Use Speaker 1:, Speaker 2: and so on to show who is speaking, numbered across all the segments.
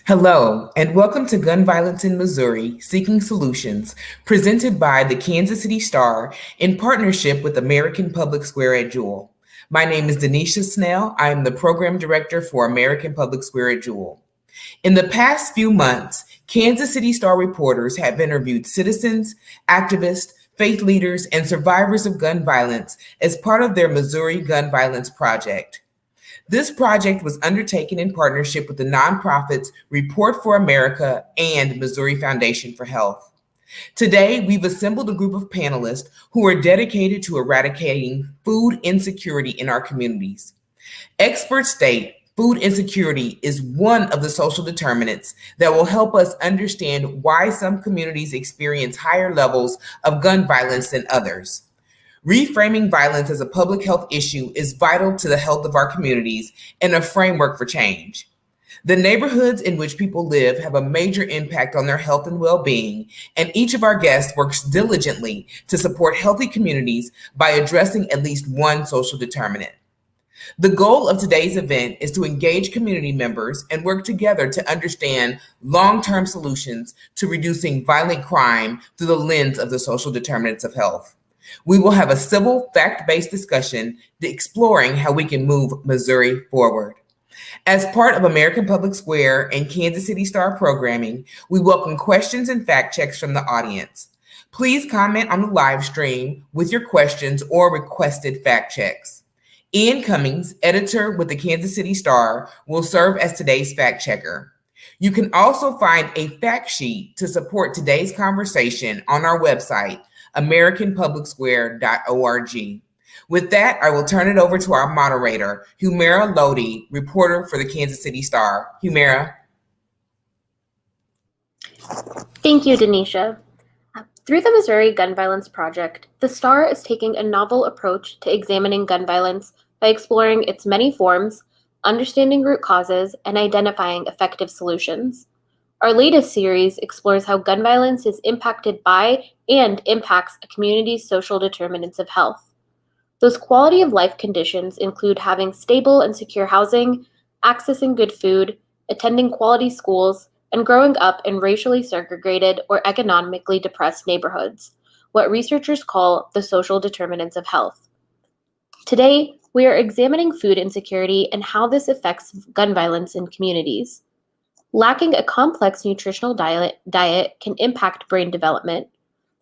Speaker 1: Hello, and welcome to Gun Violence in Missouri Seeking Solutions, presented by the Kansas City Star in partnership with American Public Square at Jewell. My name is Denesha Snell. I am the Program Director for American Public Square at Jewell. In the past few months, Kansas City Star reporters have interviewed citizens, activists, faith leaders, and survivors of gun violence as part of their Missouri Gun Violence Project. This project was undertaken in partnership with the nonprofits Report for America and Missouri Foundation for Health. Today, we've assembled a group of panelists who are dedicated to eradicating food insecurity in our communities. Experts state food insecurity is one of the social determinants that will help us understand why some communities experience higher levels of gun violence than others. Reframing violence as a public health issue is vital to the health of our communities and a framework for change. The neighborhoods in which people live have a major impact on their health and well-being, and each of our guests works diligently to support healthy communities by addressing at least one social determinant. The goal of today's event is to engage community members and work together to understand long-term solutions to reducing violent crime through the lens of the social determinants of health. We will have a civil, fact-based discussion exploring how we can move Missouri forward. As part of American Public Square and Kansas City Star programming, we welcome questions and fact checks from the audience. Please comment on the live stream with your questions or requested fact checks. Ian Cummings, editor with the Kansas City Star, will serve as today's fact checker. You can also find a fact sheet to support today's conversation on our website, americanpublicsquare.org. With that, I will turn it over to our moderator, Humera Lodhi, reporter for the Kansas City Star. Humera.
Speaker 2: Thank you, Denesha. Through the Missouri Gun Violence Project, the Star is taking a novel approach to examining gun violence by exploring its many forms, understanding root causes, and identifying effective solutions. Our latest series explores how gun violence is impacted by and impacts a community's social determinants of health. Those quality of life conditions include having stable and secure housing, accessing good food, attending quality schools, and growing up in racially segregated or economically depressed neighborhoods, what researchers call the social determinants of health. Today, we are examining food insecurity and how this affects gun violence in communities. Lacking a complex nutritional diet can impact brain development.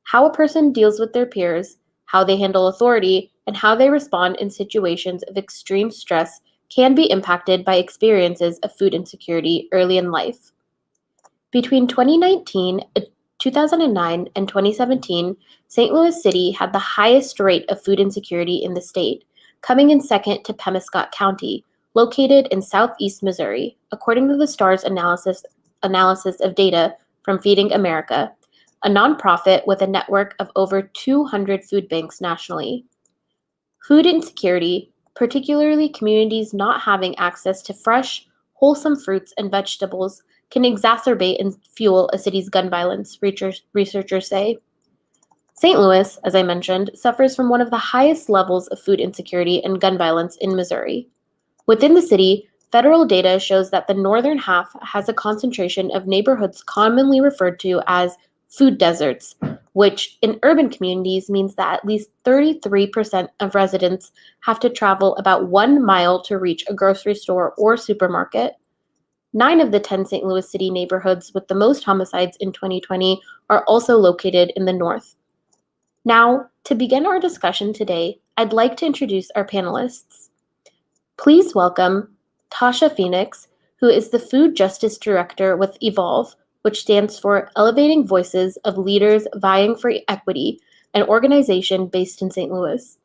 Speaker 2: How a person deals with their peers, how they handle authority, and how they respond in situations of extreme stress can be impacted by experiences of food insecurity early in life. Between 2009, and 2017, St. Louis City had the highest rate of food insecurity in the state, coming in second to Pemiscot County, located in southeast Missouri, according to the Star's analysis of data from Feeding America, a nonprofit with a network of over 200 food banks nationally. Food insecurity, particularly communities not having access to fresh, wholesome fruits and vegetables, can exacerbate and fuel a city's gun violence, researchers say. St. Louis, as I mentioned, suffers from one of the highest levels of food insecurity and gun violence in Missouri. Within the city, federal data shows that the northern half has a concentration of neighborhoods commonly referred to as food deserts, which in urban communities means that at least 33% of residents have to travel about 1 mile to reach a grocery store or supermarket. 9 of the 10 St. Louis City neighborhoods with the most homicides in 2020 are also located in the north. Now, to begin our discussion today, I'd like to introduce our panelists. Please welcome Tasha Phoenix, who is the Food Justice Director with Evolve, which stands for Elevating Voices of Leaders Vying for Equity, an organization based in St. Louis.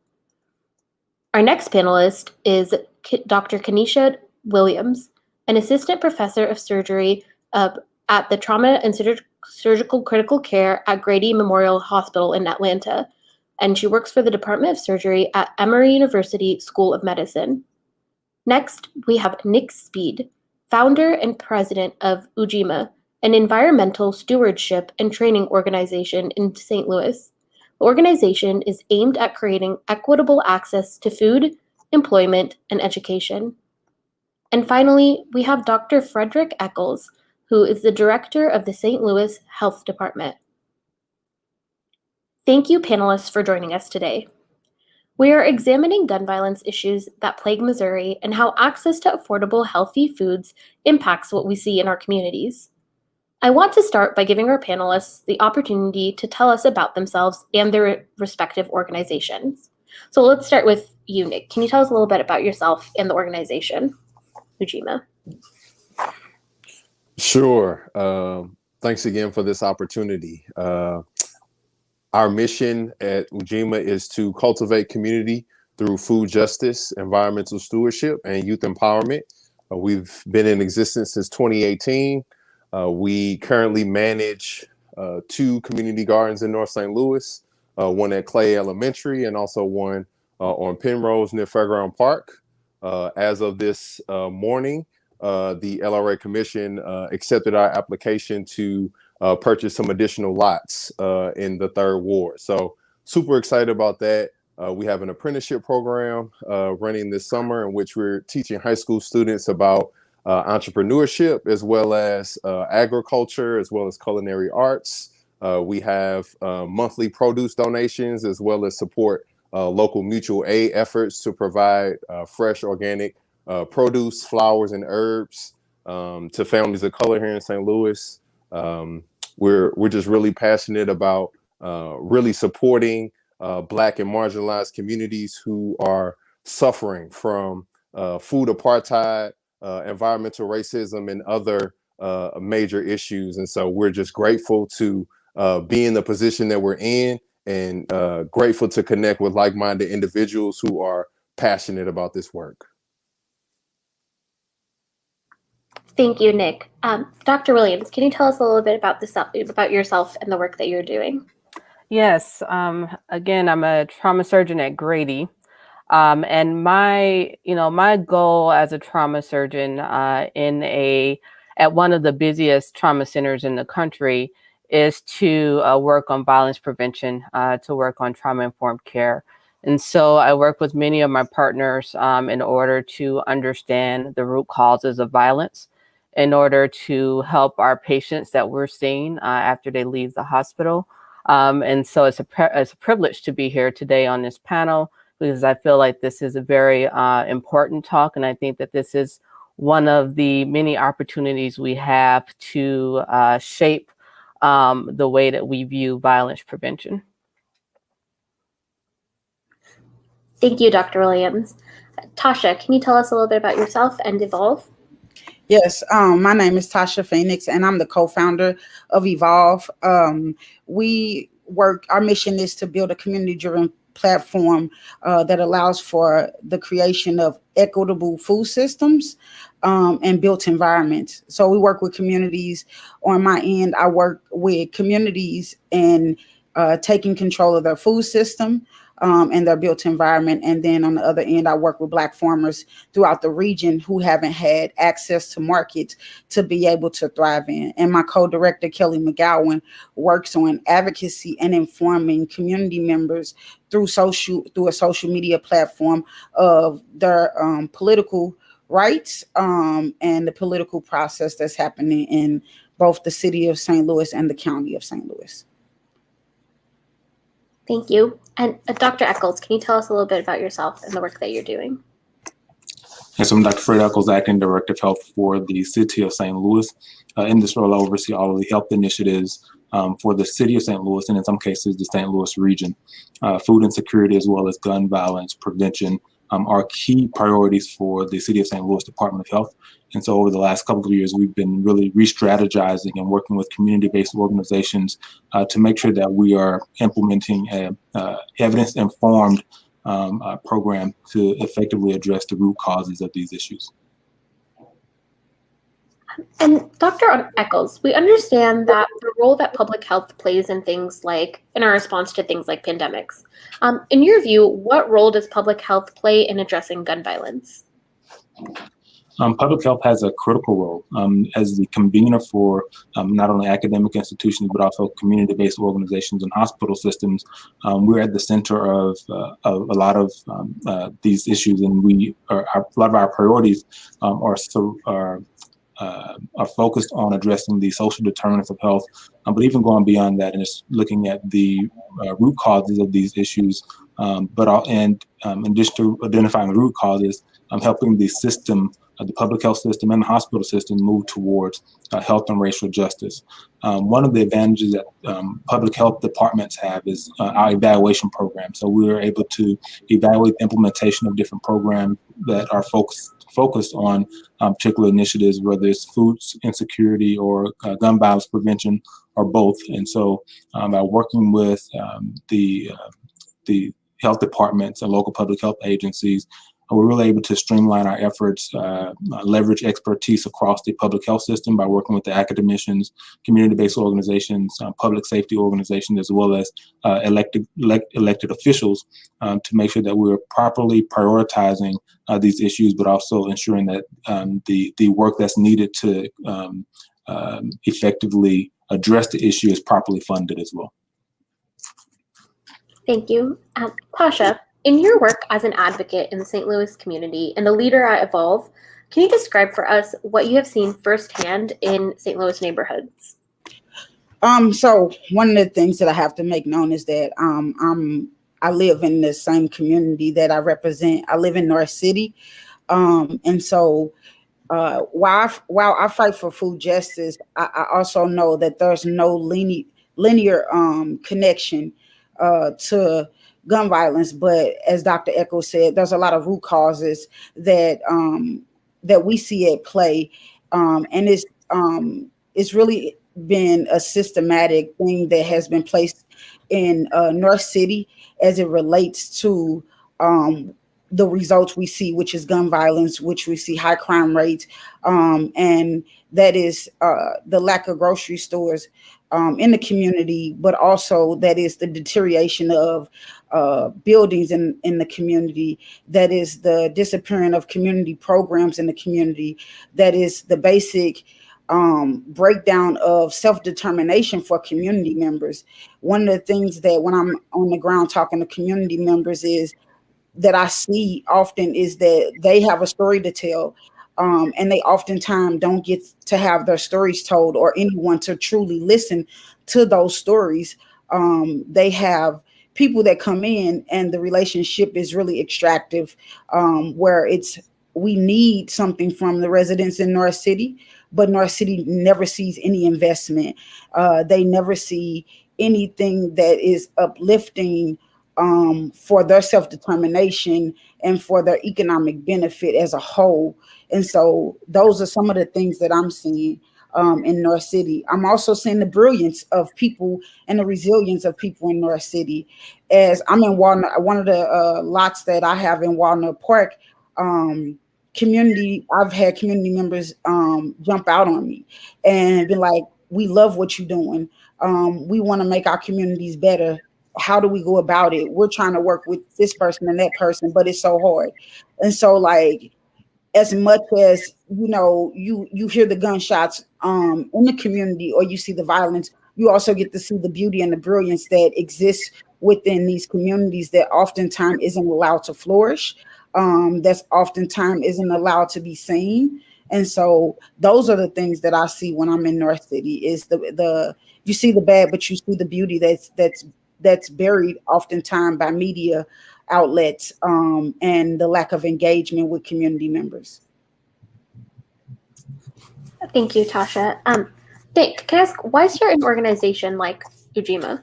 Speaker 2: Our next panelist is Dr. Kenesha Williams, an assistant professor of surgery at the Trauma and Surgical Critical Care at Grady Memorial Hospital in Atlanta, and she works for the Department of Surgery at Emory University School of Medicine. Next, we have Nick Speed, founder and president of Ujima, an environmental stewardship and training organization in St. Louis. The organization is aimed at creating equitable access to food, employment, and education. And finally, we have Dr. Frederick Eccles, who is the director of the St. Louis Health Department. Thank you, panelists, for joining us today. We are examining gun violence issues that plague Missouri and how access to affordable, healthy foods impacts what we see in our communities. I want to start by giving our panelists the opportunity to tell us about themselves and their respective organizations. So let's start with you, Nick. Can you tell us a little bit about yourself and the organization, Ujima?
Speaker 3: Sure. Thanks again for this opportunity. Our mission at Ujima is to cultivate community through food justice, environmental stewardship, and youth empowerment. We've been in existence since 2018. We currently manage 2 community gardens in North St. Louis, one at Clay Elementary and also one on Penrose near Fairground Park. As of this morning, the LRA Commission accepted our application to purchase some additional lots in the 3rd Ward. So super excited about that. We have an apprenticeship program running this summer in which we're teaching high school students about entrepreneurship, as well as agriculture, as well as culinary arts. We have monthly produce donations, as well as support local mutual aid efforts to provide fresh organic produce, flowers, and herbs to families of color here in St. Louis. We're just really passionate about really supporting Black and marginalized communities who are suffering from food apartheid, environmental racism, and other major issues. And so we're just grateful to be in the position that we're in, and grateful to connect with like-minded individuals who are passionate about this work.
Speaker 2: Thank you, Nick. Dr. Williams, can you tell us a little bit about yourself and the work that you're doing?
Speaker 4: Yes. Again, I'm a trauma surgeon at Grady. And my goal as a trauma surgeon at one of the busiest trauma centers in the country is to work on violence prevention, to work on trauma-informed care. And so I work with many of my partners in order to understand the root causes of violence, in order to help our patients that we're seeing after they leave the hospital. And so it's a privilege to be here today on this panel, because I feel like this is a very important talk. And I think that this is one of the many opportunities we have to shape the way that we view violence prevention.
Speaker 2: Thank you, Dr. Williams. Tasha, can you tell us a little bit about yourself and Evolve?
Speaker 5: Yes, my name is Tasha Phoenix, and I'm the co-founder of Evolve. Our mission is to build a community-driven platform that allows for the creation of equitable food systems and built environments. So we work with communities. On my end, I work with communities and taking control of their food system and their built environment. And then on the other end, I work with Black farmers throughout the region who haven't had access to markets to be able to thrive in. And my co-director, Kelly McGowan, works on advocacy and informing community members through a social media platform of their political rights and the political process that's happening in both the city of St. Louis and the county of St. Louis.
Speaker 2: Thank you. And Dr. Eccles, can you tell us a little bit about yourself and the work that you're doing?
Speaker 6: Yes, I'm Dr. Fred Eccles, Acting Director of Health for the City of St. Louis. In this role, I oversee all of the health initiatives for the City of St. Louis, and in some cases, the St. Louis region. Food insecurity, as well as gun violence prevention, are key priorities for the City of St. Louis Department of Health. And so over the last couple of years, we've been really re-strategizing and working with community-based organizations to make sure that we are implementing an evidence-informed program to effectively address the root causes of these issues.
Speaker 2: And Dr. Eccles, we understand that the role that public health plays in our response to things like pandemics. In your view, what role does public health play in addressing gun violence?
Speaker 6: Public health has a critical role as the convener for not only academic institutions, but also community-based organizations and hospital systems. We're at the center of a lot of these issues, and a lot of our priorities are are focused on addressing the social determinants of health, but even going beyond that and just looking at the root causes of these issues, in addition to identifying the root causes, helping the system, the public health system and the hospital system move towards health and racial justice. One of the advantages that public health departments have is our evaluation program. So we are able to evaluate the implementation of different programs that are focused on particular initiatives, whether it's food insecurity or gun violence prevention or both. And so by working with the health departments and local public health agencies, we're really able to streamline our efforts, leverage expertise across the public health system by working with the academicians, community-based organizations, public safety organizations, as well as elected officials to make sure that we're properly prioritizing these issues, but also ensuring that the work that's needed to effectively address the issue is properly funded as well.
Speaker 2: Thank you. Tasha, in your work as an advocate in the St. Louis community and a leader at Evolve, can you describe for us what you have seen firsthand in St. Louis neighborhoods?
Speaker 5: So one of the things that I have to make known is that I live in the same community that I represent. I live in North City. And so while I fight for food justice, I also know that there's no linear connection to gun violence. But as Dr. Echo said, there's a lot of root causes that that we see at play, and it's really been a systematic thing that has been placed in North City as it relates to the results we see, which is gun violence, which we see high crime rates, and that is the lack of grocery stores in the community, but also that is the deterioration of buildings in the community, that is the disappearing of community programs in the community, that is the basic breakdown of self-determination for community members. One of the things that when I'm on the ground talking to community members is that I see often is that they have a story to tell, and they oftentimes don't get to have their stories told or anyone to truly listen to those stories. They have people that come in and the relationship is really extractive, where we need something from the residents in North City, but North City never sees any investment. They never see anything that is uplifting for their self-determination and for their economic benefit as a whole. And so those are some of the things that I'm seeing in North City. I'm also seeing the brilliance of people and the resilience of people in North City. As I'm in Walnut, one of the lots that I have in Walnut Park, I've had community members jump out on me and be like, we love what you're doing. We want to make our communities better. How do we go about it? We're trying to work with this person and that person, but it's so hard. And so like, as much as, you hear the gunshots in the community or you see the violence, you also get to see the beauty and the brilliance that exists within these communities that oftentimes isn't allowed to flourish, that's oftentimes isn't allowed to be seen. And so those are the things that I see when I'm in North City is the you see the bad, but you see the beauty that's buried oftentimes by media outlets, and the lack of engagement with community members.
Speaker 2: Thank you, Tasha. Nick, can I ask, why start an organization like Ujima?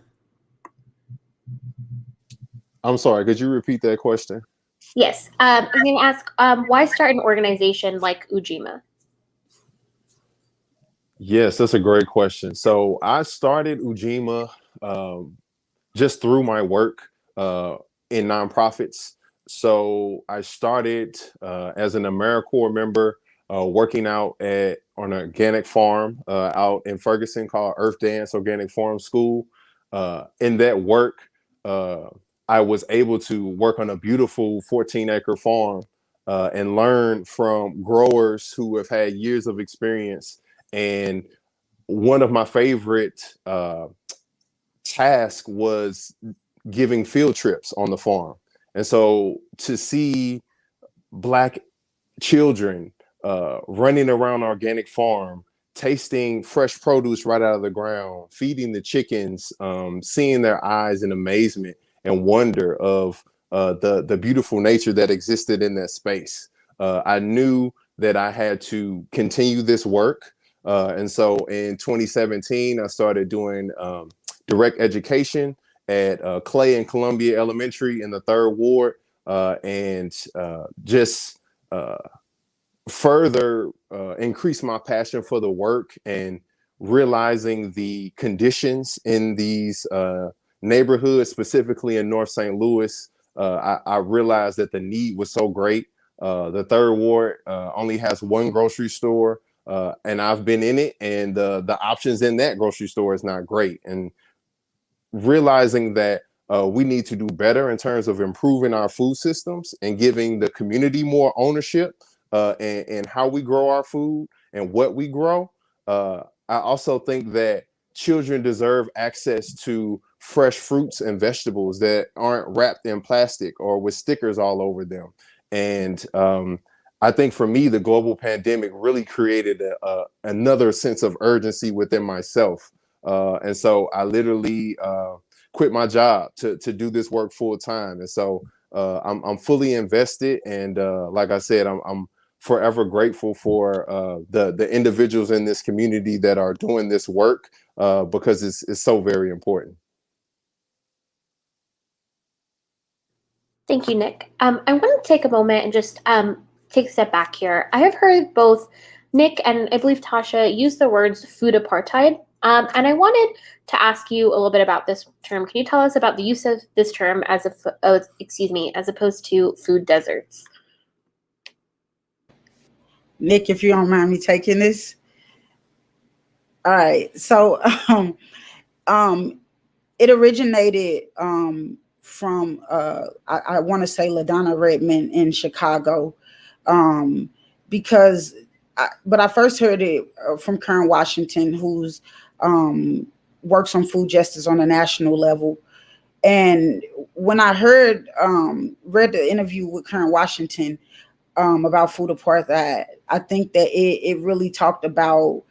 Speaker 3: I'm sorry, could you repeat that question?
Speaker 2: Yes, I'm going to ask, why start an organization like Ujima?
Speaker 3: Yes, that's a great question. So I started Ujima just through my work in nonprofits. So I started as an AmeriCorps member, working out on an organic farm out in Ferguson called Earth Dance Organic Farm School. In that work, I was able to work on a beautiful 14-acre farm and learn from growers who have had years of experience. And one of my favorite tasks was giving field trips on the farm. And so to see Black children running around organic farm, tasting fresh produce right out of the ground, feeding the chickens, seeing their eyes in amazement and wonder of the beautiful nature that existed in that space. I knew that I had to continue this work. And so in 2017, I started doing direct education at Clay and Columbia Elementary in the 3rd Ward, and just further increase my passion for the work and realizing the conditions in these neighborhoods, specifically in North St. Louis. I realized that the need was so great. The 3rd Ward only has one grocery store, and I've been in it, and the options in that grocery store is not great. And realizing that we need to do better in terms of improving our food systems and giving the community more ownership and how we grow our food and what we grow. I also think that children deserve access to fresh fruits and vegetables that aren't wrapped in plastic or with stickers all over them. And I think for me, the global pandemic really created another sense of urgency within myself. And so I literally quit my job to do this work full time. And so I'm fully invested. And like I said, I'm forever grateful for the individuals in this community that are doing this work because it's so very important.
Speaker 2: Thank you, Nick. I want to take a moment and just take a step back here. I have heard both Nick and I believe Tasha use the words food apartheid. And I wanted to ask you a little bit about this term. Can you tell us about the use of this term as opposed to food deserts?
Speaker 5: Nick, if you don't mind me taking this. All right. So it originated from I want to say LaDonna Redmond in Chicago, because I first heard it from Karen Washington, who's works on food justice on a national level. And when I read the interview with Karen Washington about food apartheid, I think that it really talked about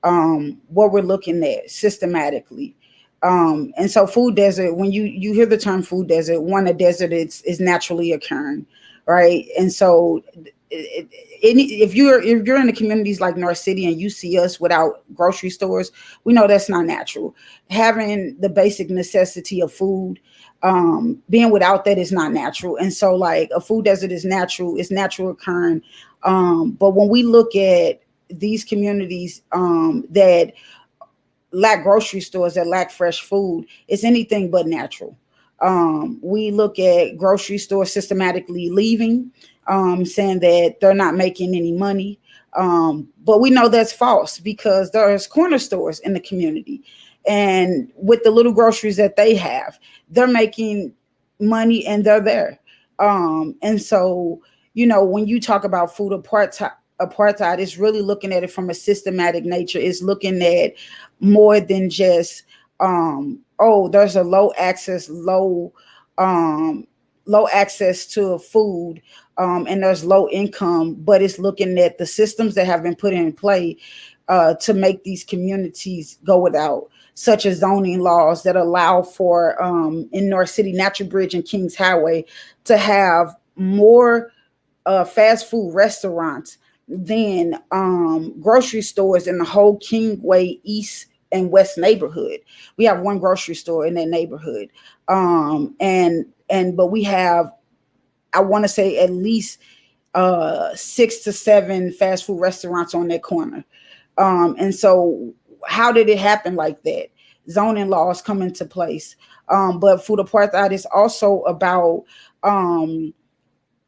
Speaker 5: what we're looking at systematically. And so food desert, when you hear the term food desert, a desert is naturally occurring, right? And so if you're in the communities like North City and you see us without grocery stores, we know that's not natural. Having the basic necessity of food, being without that is not natural. And so like a food desert is natural occurring. But when we look at these communities that lack grocery stores, that lack fresh food, it's anything but natural. We look at grocery stores systematically leaving, saying that they're not making any money. But we know that's false because there's corner stores in the community. And with the little groceries that they have, they're making money and they're there. And so, when you talk about food apartheid, it's really looking at it from a systematic nature. It's looking at more than just, there's a low access to food, and there's low income, but it's looking at the systems that have been put in play to make these communities go without, such as zoning laws that allow for, in North City, Natural Bridge and Kings Highway, to have more fast food restaurants than grocery stores in the whole Kingway East and West neighborhood. We have one grocery store in that neighborhood. But we have, I want to say, at least 6 to 7 fast food restaurants on that corner. And so how did it happen like that? Zoning laws come into place. But food apartheid is also about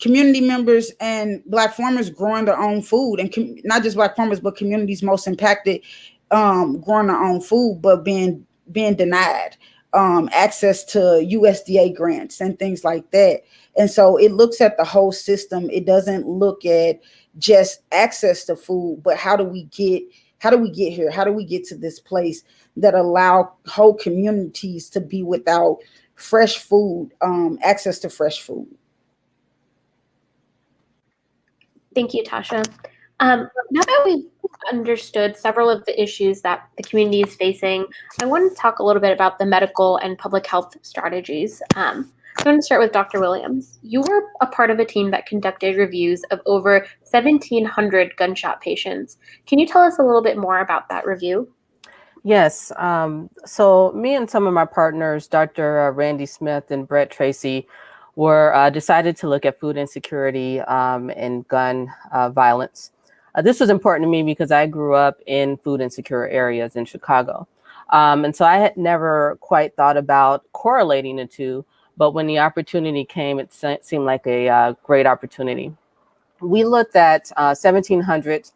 Speaker 5: community members and Black farmers growing their own food, and not just Black farmers, but communities most impacted growing their own food, but being denied access to USDA grants and things like that. And so it looks at the whole system. It doesn't look at just access to food, but how do we get here? How do we get to this place that allow whole communities to be without fresh food, access to fresh food?
Speaker 2: Thank you, Tasha. Now that we've understood several of the issues that the community is facing, I want to talk a little bit about the medical and public health strategies. I'm going to start with Dr. Williams. You were a part of a team that conducted reviews of over 1,700 gunshot patients. Can you tell us a little bit more about that review?
Speaker 4: Yes. So me and some of my partners, Dr. Randy Smith and Brett Tracy, were decided to look at food insecurity and gun violence. This was important to me because I grew up in food insecure areas in Chicago. And so I had never quite thought about correlating the two, but when the opportunity came, it seemed like a great opportunity. We looked at 1,700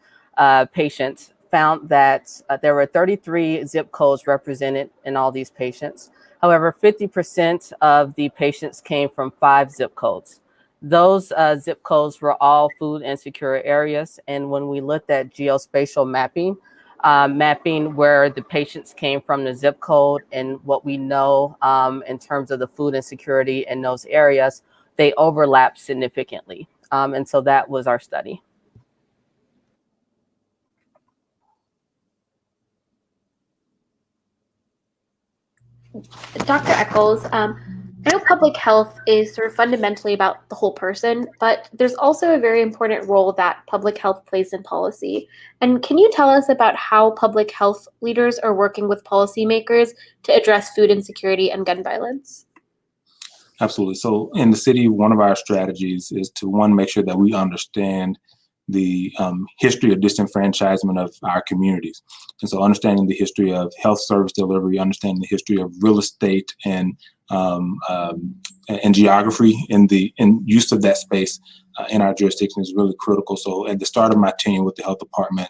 Speaker 4: patients, found that there were 33 zip codes represented in all these patients. However, 50% of the patients came from 5 zip codes. Those zip codes were all food insecure areas. And when we looked at geospatial mapping, mapping where the patients came from the zip code and what we know in terms of the food insecurity in those areas, they overlap significantly. And so that was our study.
Speaker 2: Dr. Eccles, I know public health is sort of fundamentally about the whole person, but there's also a very important role that public health plays in policy. And can you tell us about how public health leaders are working with policymakers to address food insecurity and gun violence?
Speaker 6: Absolutely. So in the city, one of our strategies is to, one, make sure that we understand the history of disenfranchisement of our communities. And so understanding the history of health service delivery, understanding the history of real estate and geography in use of that space in our jurisdiction is really critical. So at the start of my tenure with the health department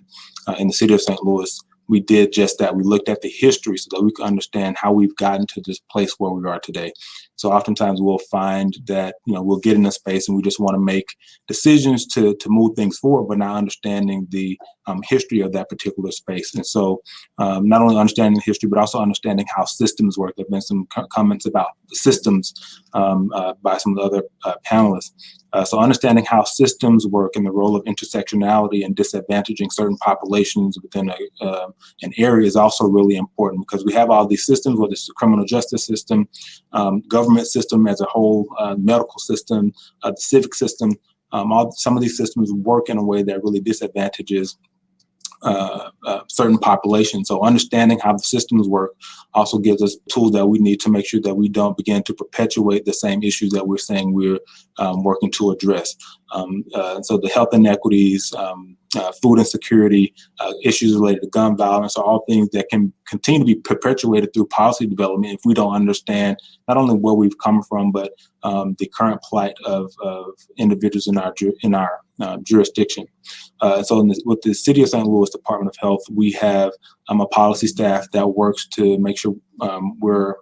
Speaker 6: in the city of St. Louis, we did just that. We looked at the history so that we could understand how we've gotten to this place where we are today. So oftentimes we'll find that, we'll get in a space and we just want to make decisions to move things forward, but not understanding the history of that particular space. And so not only understanding the history, but also understanding how systems work. There have been some comments about the systems by some of the other panelists. So understanding how systems work and the role of intersectionality and disadvantaging certain populations within an area is also really important, because we have all these systems, whether it's the criminal justice system, government system as a whole, medical system, the civic system. Some of these systems work in a way that really disadvantages certain populations. So understanding how the systems work also gives us tools that we need to make sure that we don't begin to perpetuate the same issues that we're saying we're working to address. So the health inequities, food insecurity, issues related to gun violence are all things that can continue to be perpetuated through policy development if we don't understand not only where we've come from, but the current plight of individuals in our jurisdiction. So with the City of St. Louis Department of Health, we have a policy staff that works to make sure we're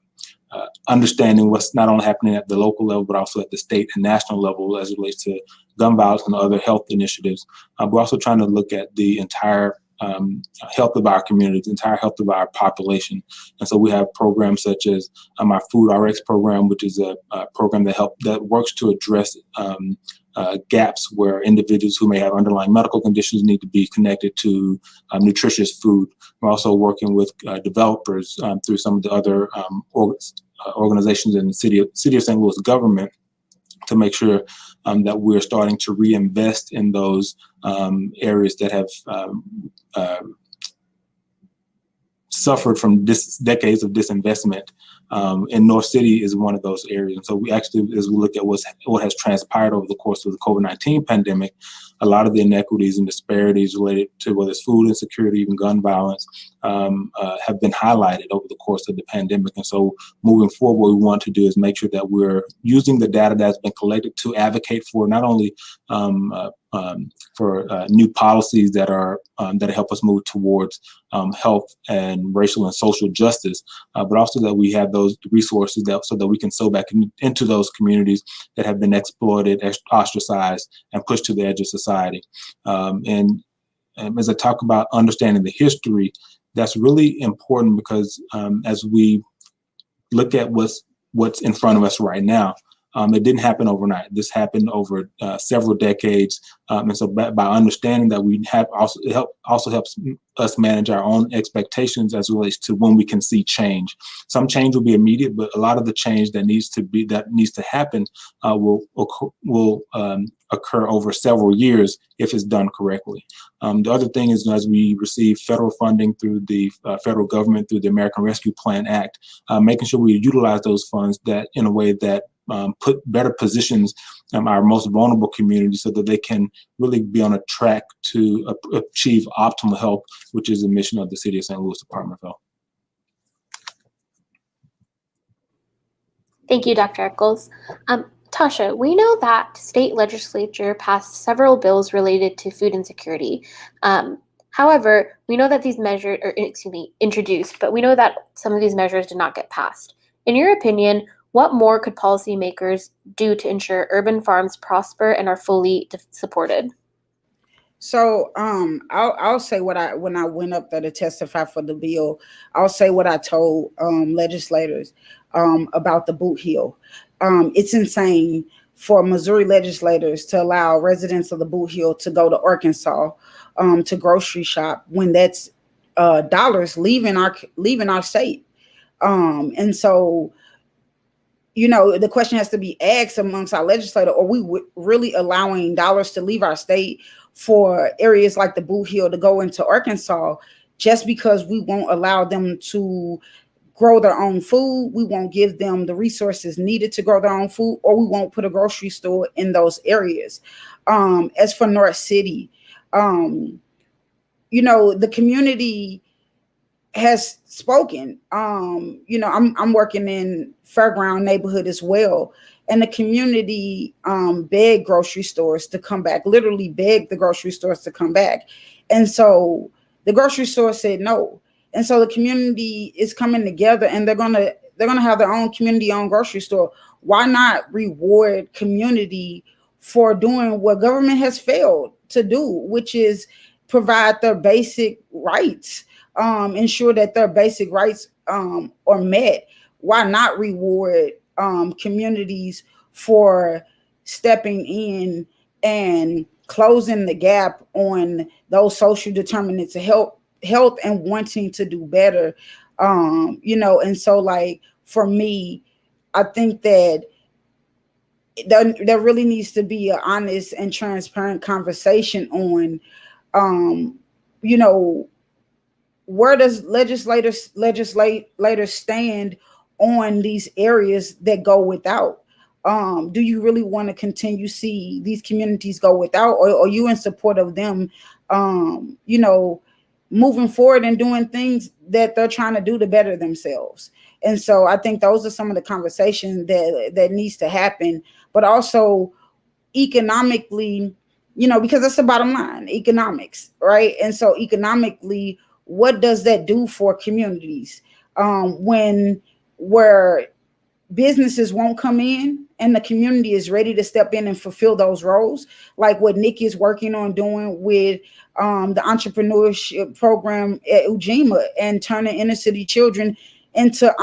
Speaker 6: understanding what's not only happening at the local level, but also at the state and national level as it relates to gun violence and other health initiatives. We're also trying to look at the entire health of our community, the entire health of our population. And so we have programs such as our Food RX program, which is a program that works to address gaps where individuals who may have underlying medical conditions need to be connected to nutritious food. We're also working with developers through some of the other organizations in the City of St. Louis government to make sure that we're starting to reinvest in those areas that have suffered from decades of disinvestment. And North City is one of those areas. And so we actually, as we look at what has transpired over the course of the COVID-19 pandemic, a lot of the inequities and disparities related to whether it's food insecurity, even gun violence, have been highlighted over the course of the pandemic. And so moving forward, what we want to do is make sure that we're using the data that's been collected to advocate for not only for new policies that help us move towards health and racial and social justice, but also that we have those resources so that we can sow back into those communities that have been exploited, ostracized, and pushed to the edge of society. And as I talk about understanding the history, that's really important because as we look at what's in front of us right now, It didn't happen overnight. This happened over several decades. And so by understanding that, we have also helps us manage our own expectations as it relates to when we can see change. Some change will be immediate, but a lot of the change that needs to happen will occur over several years if it's done correctly. The other thing is, as we receive federal funding through the federal government, through the American Rescue Plan Act, making sure we utilize those funds that in a way that better positions our most vulnerable communities so that they can really be on a track to achieve optimal health, which is the mission of the City of St. Louis Department of Health.
Speaker 2: Thank you, Dr. Eccles. Tasha, we know that state legislature passed several bills related to food insecurity. However, we know that these measures, introduced, but we know that some of these measures did not get passed. In your opinion, what more could policymakers do to ensure urban farms prosper and are fully supported?
Speaker 5: So I'll say when I went up there to testify for the bill, I'll say what I told legislators about the boot heel. It's insane for Missouri legislators to allow residents of the boot heel to go to Arkansas to grocery shop when that's dollars leaving our state. And so, the question has to be asked amongst our legislators: are we really allowing dollars to leave our state for areas like the boot heel to go into Arkansas just because we won't allow them to grow their own food? We won't give them the resources needed to grow their own food, or we won't put a grocery store in those areas. As for North City, the community has spoken. I'm working in Fairground neighborhood as well, and the community begged grocery stores to come back. Literally begged the grocery stores to come back, and so the grocery store said no. And so the community is coming together, and they're gonna have their own community-owned grocery store. Why not reward community for doing what government has failed to do, which is provide their basic rights, ensure that their basic rights are met? Why not reward communities for stepping in and closing the gap on those social determinants of health and wanting to do better? And so, like, for me, I think that there really needs to be an honest and transparent conversation on where does legislators stand on these areas that go without? Do you really want to continue see these communities go without, or are you in support of them moving forward and doing things that they're trying to do to better themselves? And so I think those are some of the conversations that needs to happen, but also economically, because that's the bottom line, economics, right? And so economically, what does that do for communities where businesses won't come in and the community is ready to step in and fulfill those roles, like what Nick is working on doing with the entrepreneurship program at Ujima and turning inner city children into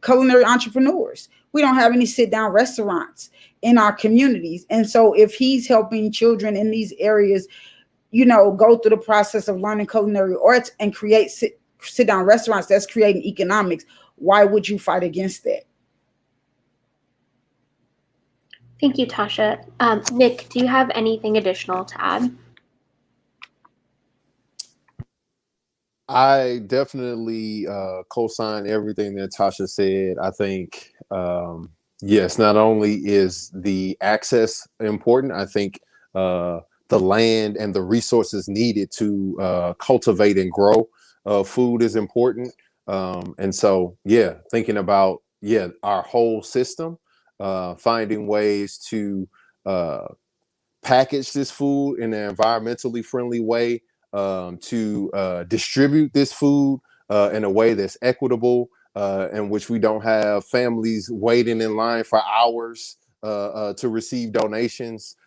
Speaker 5: culinary entrepreneurs. We don't have any sit-down restaurants in our communities. And so if he's helping children in these areas, go through the process of learning culinary arts and create sit-down restaurants that's creating economics, why would you fight against that?
Speaker 2: Thank you, Tasha. Nick, do you have anything additional to add?
Speaker 3: I definitely co-sign everything that Tasha said. I think, yes, not only is the access important, I think the land and the resources needed to cultivate and grow food is important. And so, thinking about, our whole system, finding ways to package this food in an environmentally friendly way, to distribute this food in a way that's equitable, in which we don't have families waiting in line for hours to receive donations,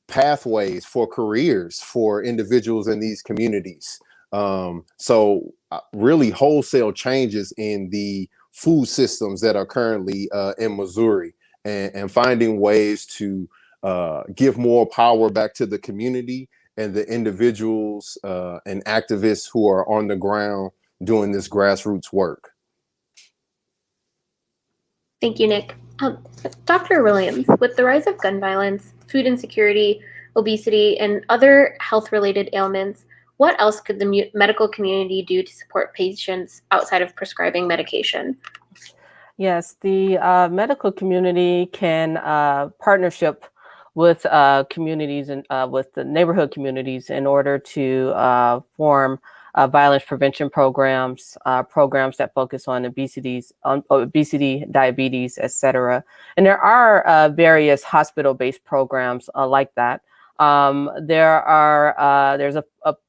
Speaker 3: pathways for careers for individuals in these communities. So really wholesale changes in the food systems that are currently in Missouri. and finding ways to give more power back to the community and the individuals and activists who are on the ground doing this grassroots work.
Speaker 2: Thank you, Nick. Dr. Williams, with the rise of gun violence, food insecurity, obesity, and other health-related ailments, what else could the medical community do to support patients outside of prescribing medication?
Speaker 4: Yes, the medical community can partnership with communities and with the neighborhood communities in order to form violence prevention programs, programs that focus on obesity, diabetes, etc. And there are various hospital-based programs like that. There's a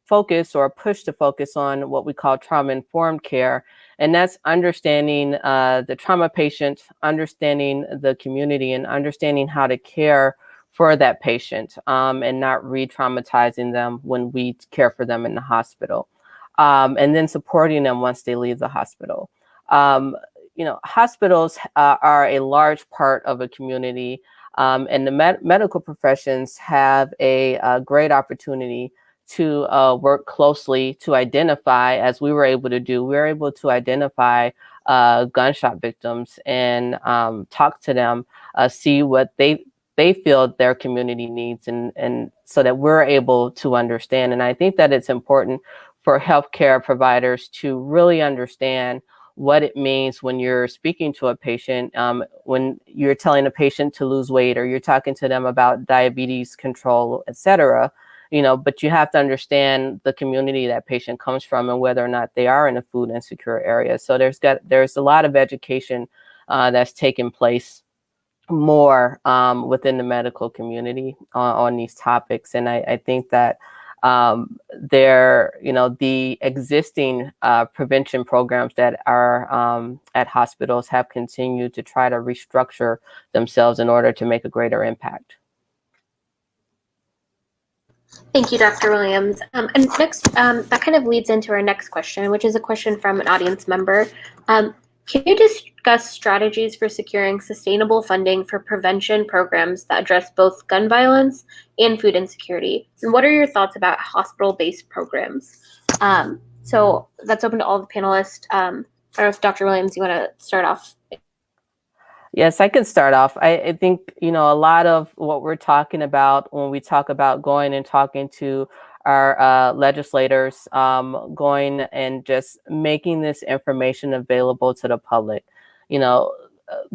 Speaker 4: focus or a push to focus on what we call trauma-informed care, and that's understanding the trauma patient, understanding the community, and understanding how to care for that patient and not re-traumatizing them when we care for them in the hospital. And then supporting them once they leave the hospital. Hospitals are a large part of a community, and the medical professions have a great opportunity to work closely to identify, as we were able to do. We were able to identify gunshot victims and talk to them, see what they feel their community needs, and so that we're able to understand. And I think that it's important for healthcare providers to really understand what it means when you're speaking to a patient, when you're telling a patient to lose weight, or you're talking to them about diabetes control, et cetera, but you have to understand the community that patient comes from and whether or not they are in a food insecure area. So there's a lot of education that's taking place more within the medical community on these topics. And I think that the existing prevention programs that are at hospitals have continued to try to restructure themselves in order to make a greater impact.
Speaker 2: Thank you, Dr. Williams. And next, that kind of leads into our next question, which is a question from an audience member. Can you discuss strategies for securing sustainable funding for prevention programs that address both gun violence and food insecurity? And what are your thoughts about hospital-based programs? So that's open to all the panelists. I don't know if Dr. Williams, you want to start off?
Speaker 4: Yes, I can start off. I think, a lot of what we're talking about when we talk about going and talking to our legislators, going and just making this information available to the public.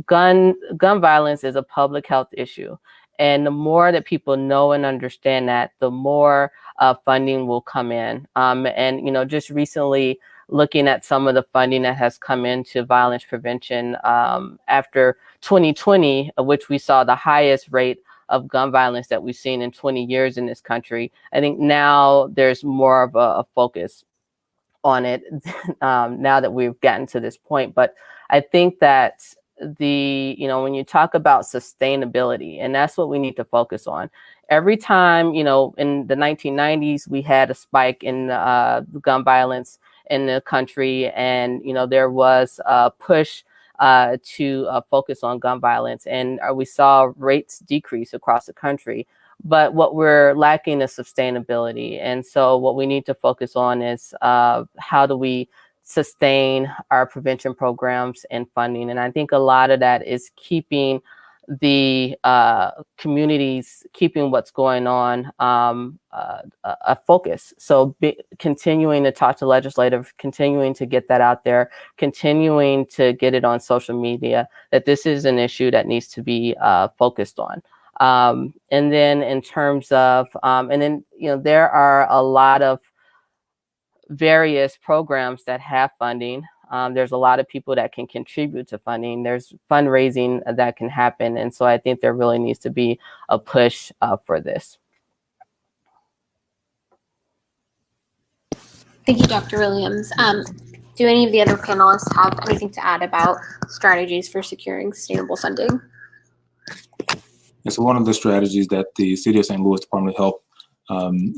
Speaker 4: Gun violence is a public health issue. And the more that people know and understand that, the more funding will come in. And just recently looking at some of the funding that has come into violence prevention after 2020, which we saw the highest rate of gun violence that we've seen in 20 years in this country. I think now there's more of a focus on it now that we've gotten to this point. But I think that when you talk about sustainability, and that's what we need to focus on. Every time, in the 1990s, we had a spike in gun violence in the country, and, there was a push to focus on gun violence, and we saw rates decrease across the country. But what we're lacking is sustainability. And so what we need to focus on is how do we sustain our prevention programs and funding. And I think a lot of that is keeping the communities, keeping what's going on a focus. So continuing to talk to legislators, continuing to get that out there, continuing to get it on social media, that this is an issue that needs to be focused on. And then in terms of, there are a lot of various programs that have funding. There's a lot of people that can contribute to funding. There's fundraising that can happen. And so I think there really needs to be a push for this.
Speaker 2: Thank you, Dr. Williams. Do any of the other panelists have anything to add about strategies for securing sustainable funding?
Speaker 6: And so one of the strategies that the City of St. Louis Department of Health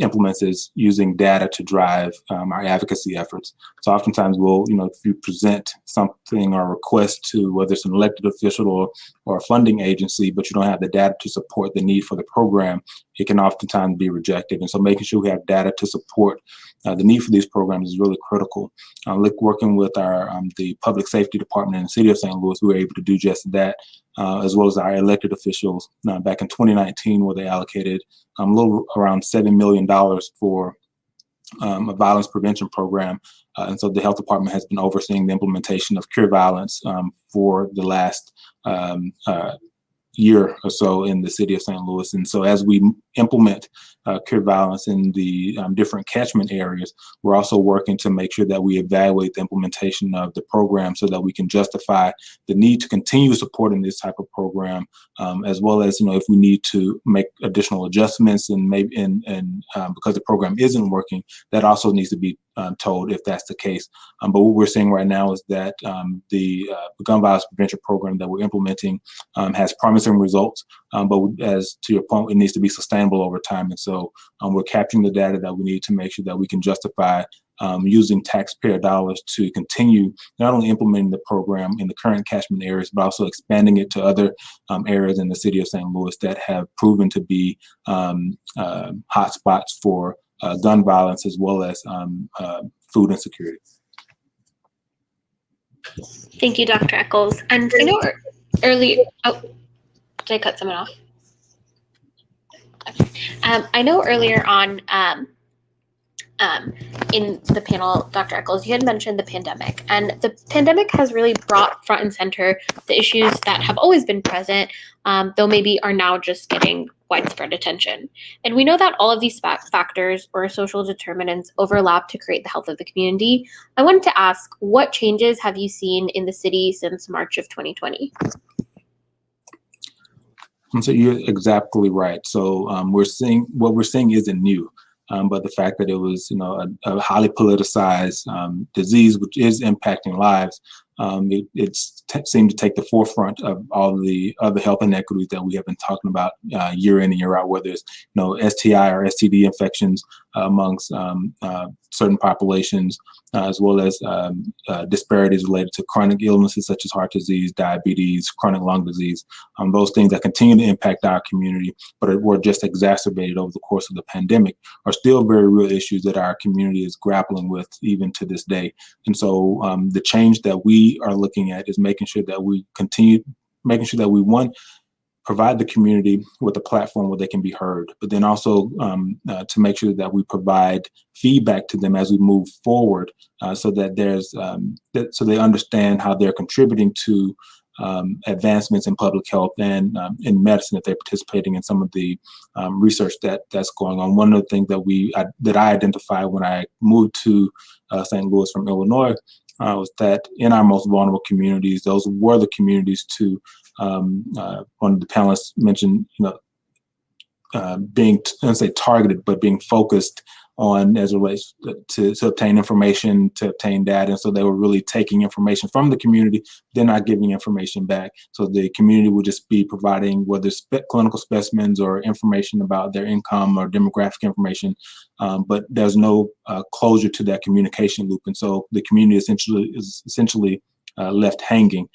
Speaker 6: implements is using data to drive our advocacy efforts. So oftentimes we'll, if you present something or request to whether it's an elected official or a funding agency, but you don't have the data to support the need for the program, it can oftentimes be rejected. And so making sure we have data to support the need for these programs is really critical. Working with the public safety department in the city of St. Louis, we were able to do just that, as well as our elected officials back in 2019, where they allocated a little around $7 million for a violence prevention program. And so the health department has been overseeing the implementation of Cure Violence for the last year or so in the city of St. Louis. And so as we implement Cure Violence in the different catchment areas, we're also working to make sure that we evaluate the implementation of the program so that we can justify the need to continue supporting this type of program, as well as, if we need to make additional adjustments and maybe because the program isn't working, that also needs to be told if that's the case. But what we're seeing right now is that the gun violence prevention program that we're implementing has promising results, but as to your point, it needs to be sustainable over time. And so we're capturing the data that we need to make sure that we can justify using taxpayer dollars to continue not only implementing the program in the current catchment areas, but also expanding it to other areas in the city of St. Louis that have proven to be hotspots for gun violence, as well as food insecurity.
Speaker 2: Thank you, Dr. Eccles. And I know earlier, did I cut someone off? I know earlier on in the panel, Dr. Eccles, you had mentioned the pandemic, and the pandemic has really brought front and center the issues that have always been present, though maybe are now just getting widespread attention. And we know that all of these factors or social determinants overlap to create the health of the community. I wanted to ask, what changes have you seen in the city since March of 2020?
Speaker 6: So you're exactly right. So what we're seeing isn't new. But the fact that it was, a highly politicized disease, which is impacting lives, it seemed to take the forefront of all the other health inequities that we have been talking about year in and year out, whether it's, STI or STD infections amongst certain populations, as well as disparities related to chronic illnesses such as heart disease, diabetes, chronic lung disease, those things that continue to impact our community, but were just exacerbated over the course of the pandemic, are still very real issues that our community is grappling with even to this day. And so the change that we are looking at is making sure that we provide the community with a platform where they can be heard, but then also to make sure that we provide feedback to them as we move forward, so that so they understand how they're contributing to advancements in public health and in medicine, if they're participating in some of the research that's going on. One of the things that I identified when I moved to St. Louis from Illinois was that in our most vulnerable communities, those were the communities to one of the panelists mentioned, being, I don't say targeted, but being focused on as it relates to obtain information, to obtain data. And so they were really taking information from the community, they're not giving information back. So the community would just be providing whether it's clinical specimens or information about their income or demographic information, but there's no closure to that communication loop. And so the community is essentially left hanging.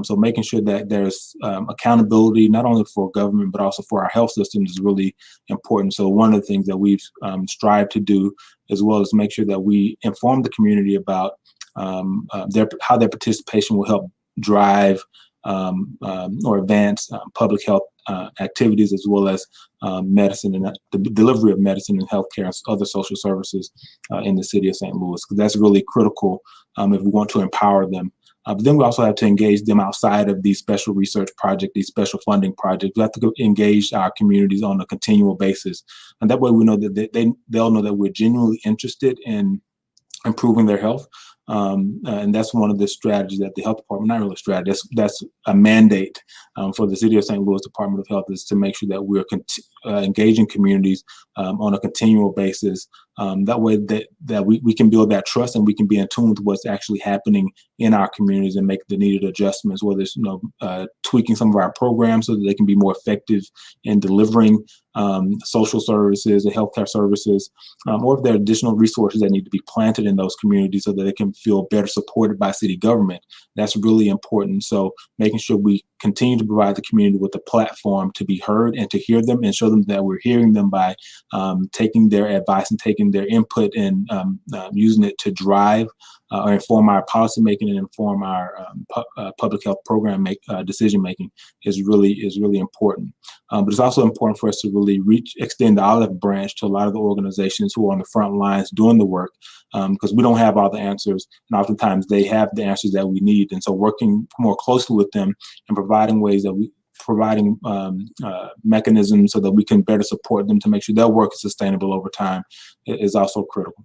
Speaker 6: So making sure that there's accountability, not only for government, but also for our health systems is really important. So one of the things that we've strived to do, as well as make sure that we inform the community about how their participation will help drive or advance public health activities, as well as medicine and the delivery of medicine and healthcare and other social services in the city of St. Louis, because that's really critical if we want to empower them. But then we also have to engage them outside of these special research projects, these special funding projects. We have to engage our communities on a continual basis. And that way we know that they'll know that we're genuinely interested in improving their health, And that's one of the strategies that the health department, not really a strategy, that's a mandate for the City of St. Louis Department of Health, is to make sure that we're engaging communities on a continual basis. That way that we can build that trust, and we can be in tune with what's actually happening in our communities and make the needed adjustments, whether it's tweaking some of our programs so that they can be more effective in delivering social services and healthcare services, or if there are additional resources that need to be planted in those communities so that they can feel better supported by city government. That's really important. So making sure we continue to provide the community with a platform to be heard and to hear them and show them that we're hearing them by taking their advice and taking their input and using it to drive or inform our policymaking and inform our public health program decision making is really important. But it's also important for us to really extend the olive branch to a lot of the organizations who are on the front lines doing the work, because we don't have all the answers, and oftentimes they have the answers that we need. And so working more closely with them and providing mechanisms so that we can better support them to make sure their work is sustainable over time is also critical.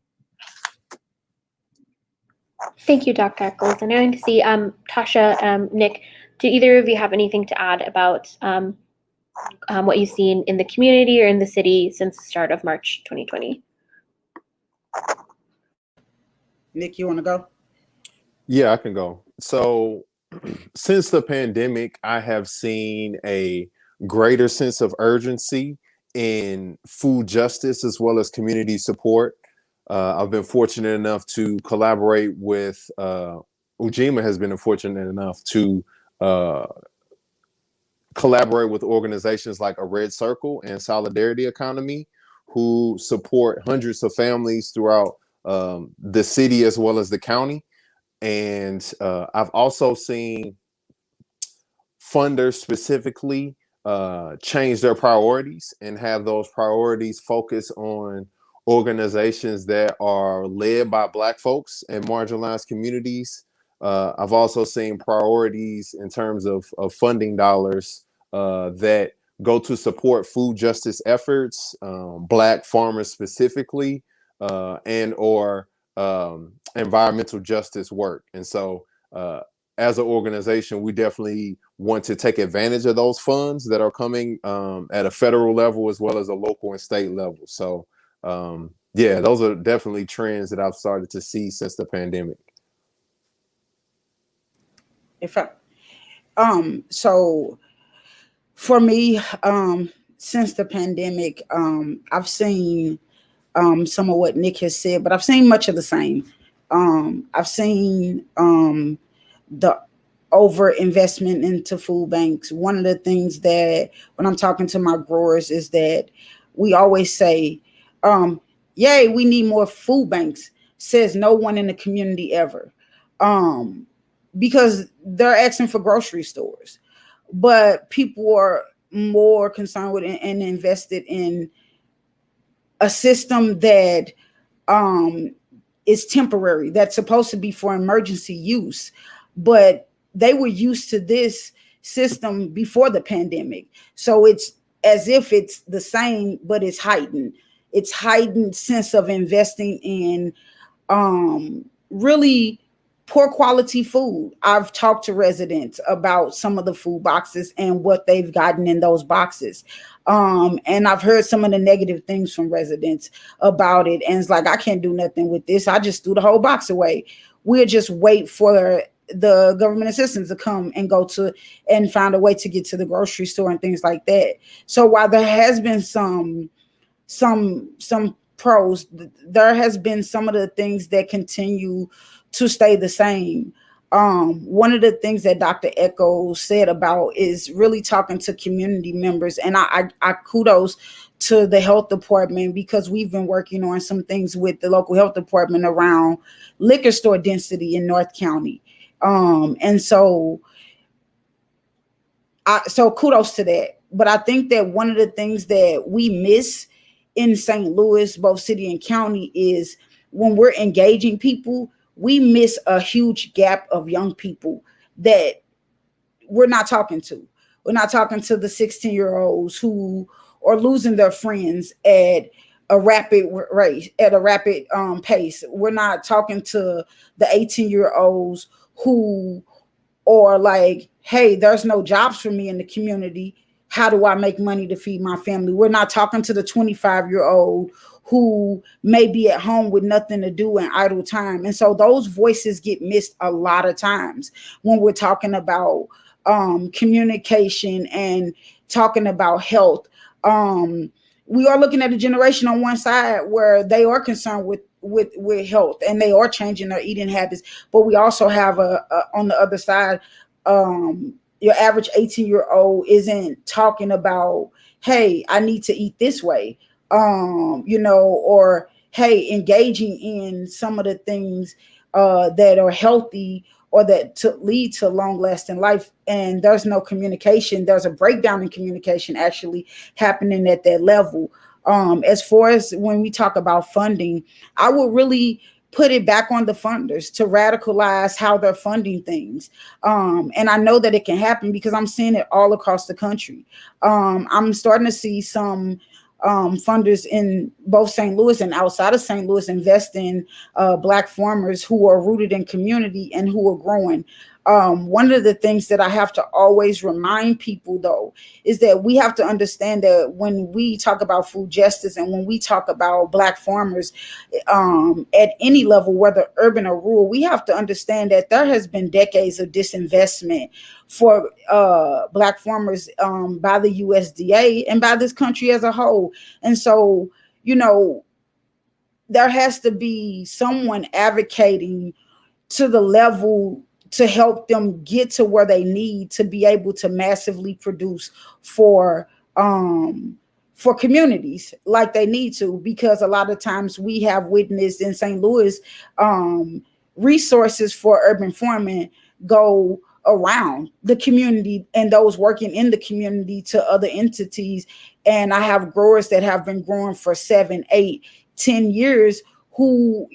Speaker 2: Thank you, Dr. Eccles. And I'm going to see Tasha, Nick, do either of you have anything to add about what you've seen in the community or in the city since the start of March 2020?
Speaker 5: Nick, you want to go?
Speaker 3: Yeah, I can go. So since the pandemic, I have seen a greater sense of urgency in food justice as well as community support. I've been fortunate enough to collaborate with, Ujima has been fortunate enough to collaborate with organizations like A Red Circle and Solidarity Economy, who support hundreds of families throughout the city as well as the county. And I've also seen funders specifically change their priorities and have those priorities focus on organizations that are led by Black folks and marginalized communities. I've also seen priorities in terms of funding dollars that go to support food justice efforts, Black farmers specifically, and or environmental justice work. And so as an organization, we definitely want to take advantage of those funds that are coming at a federal level as well as a local and state level. So yeah, those are definitely trends that I've started to see since the pandemic.
Speaker 5: So for me, since the pandemic, I've seen some of what Nick has said, but I've seen much of the same. I've seen the over investment into food banks. One of the things that when I'm talking to my growers is that we always say, yay, we need more food banks, says no one in the community ever. Because they're asking for grocery stores, but people are more concerned with and invested in a system that is temporary, that's supposed to be for emergency use. But they were used to this system before the pandemic. So it's as if it's the same, but it's heightened. It's heightened sense of investing in really poor quality food. I've talked to residents about some of the food boxes and what they've gotten in those boxes. And I've heard some of the negative things from residents about it. And it's like, I can't do nothing with this. I just threw the whole box away. We'll just wait for the government assistance to come and go to and find a way to get to the grocery store and things like that. So while there has been some pros, there has been some of the things that continue to stay the same. One of the things that Dr. Eccles said about is really talking to community members. And I kudos to the health department, because we've been working on some things with the local health department around liquor store density in North County. And so kudos to that. But I think that one of the things that we miss in St. Louis, both city and county, is when we're engaging people, we miss a huge gap of young people that we're not talking to. We're not talking to the 16-year-olds who are losing their friends at a rapid rate, at a rapid pace. We're not talking to the 18-year-olds who are like, hey, there's no jobs for me in the community. How do I make money to feed my family? We're not talking to the 25-year-old who may be at home with nothing to do in idle time. And so those voices get missed a lot of times when we're talking about communication and talking about health. We are looking at a generation on one side where they are concerned with health and they are changing their eating habits, but we also have on the other side, your average 18-year-old isn't talking about, hey, I need to eat this way, or hey, engaging in some of the things that are healthy or that to lead to long lasting life. And there's no communication. There's a breakdown in communication actually happening at that level. As far as when we talk about funding, I would really put it back on the funders to radicalize how they're funding things. And I know that it can happen because I'm seeing it all across the country. I'm starting to see some funders in both St. Louis and outside of St. Louis invest in Black farmers who are rooted in community and who are growing. One of the things that I have to always remind people, though, is that we have to understand that when we talk about food justice and when we talk about Black farmers at any level, whether urban or rural, we have to understand that there has been decades of disinvestment for Black farmers by the USDA and by this country as a whole. And so, there has to be someone advocating to the level to help them get to where they need to be able to massively produce for communities like they need to, because a lot of times we have witnessed in St. Louis resources for urban farming go around the community and those working in the community to other entities. And I have growers that have been growing for 7, 8, 10 years who,